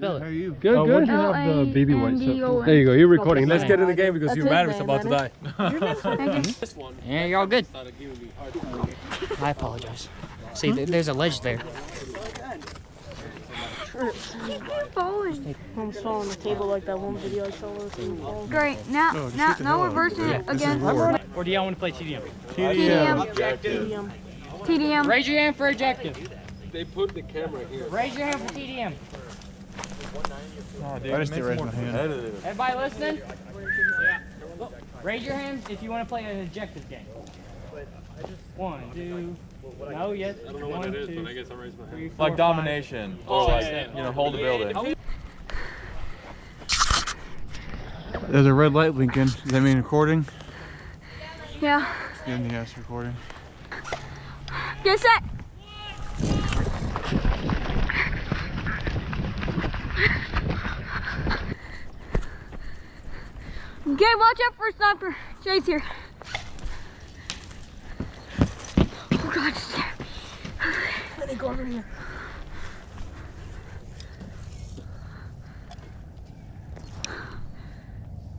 spell it? How are you? Good, Oh, good. where'd you have the baby white stuff? There you go. You're recording. Let's Okay. get in the game because your battery's about to die. Yeah, you're all good. I apologize. See, there's a ledge there. I'm falling on the table like that one video I saw. Great. Now we're versing it again. Or do y'all want to play TDM? TDM. Raise your hand for ejective. They put the camera here. Raise your hand for TDM. Oh, dude, I just raise my hand. Everybody listening? Yeah. Raise your hands if you want to play an ejective game. 1, 2. No, yes. I don't know what it is, but I guess I'll raise my hand. 3, 4, Like domination, or like, you know, hold the building. There's a red light blinking. Does that mean recording? Yeah. Yes, recording. Get set. Okay, watch out for a sniper. Jay's here. Oh God, it's there. Let me go over here.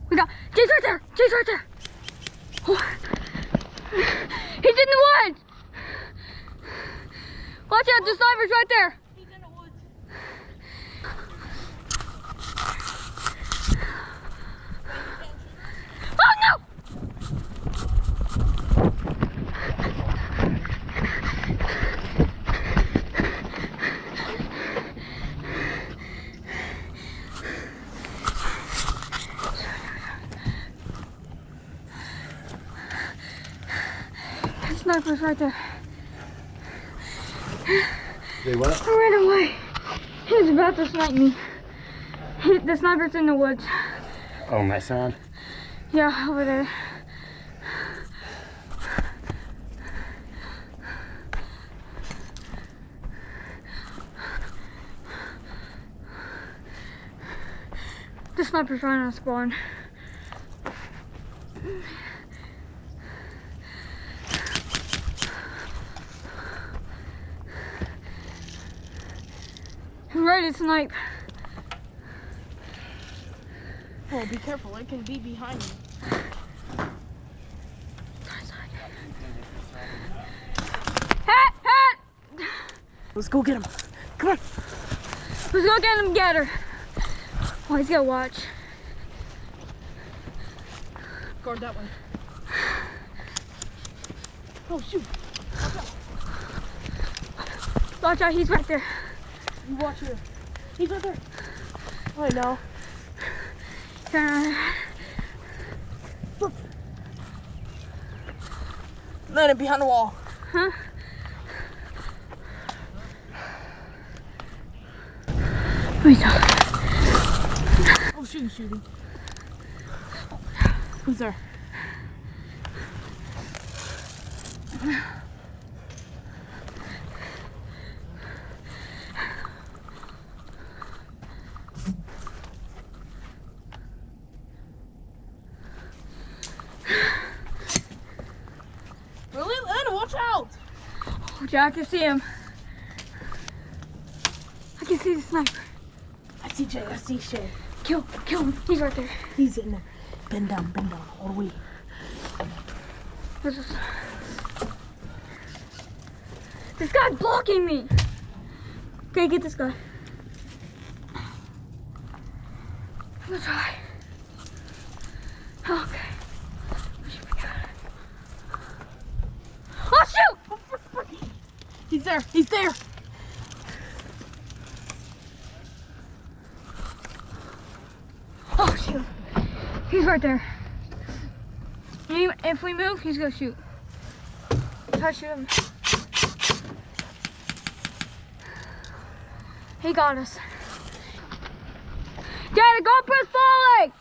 We got Jay's right there. Jay's right there. Oh. He's in the woods. Watch out, the sniper's right there. He's in the woods. Oh no! The sniper's right there. They what? I ran away. He was about to snipe me. The sniper's in the woods. Oh, my son. Yeah, over there. The sniper's right on spawn. He's ready to snipe. Oh, be careful, it can be behind you. Hat! Let's go get him. Come on. Let's go get her. Oh, he's gotta watch. Guard that way. Oh, shoot. Watch out, he's right there. You watch here. He's right there. I know. Turn around. Look. Landed behind the wall. Huh? Wait, Oh, shooting. Who's there? Really? Lana, watch out! watch out, I can see him. I can see the sniper. I see Jay, I see Shay. Kill him. He's right there. He's in there. Bend down, all the way. This guy's blocking me. Okay, get this guy. I'm gonna try. Okay. Oh shoot! He's there. Oh shoot! He's right there. If we move, he's gonna shoot. Try to shoot him. He got us. Dad, the GoPro's falling!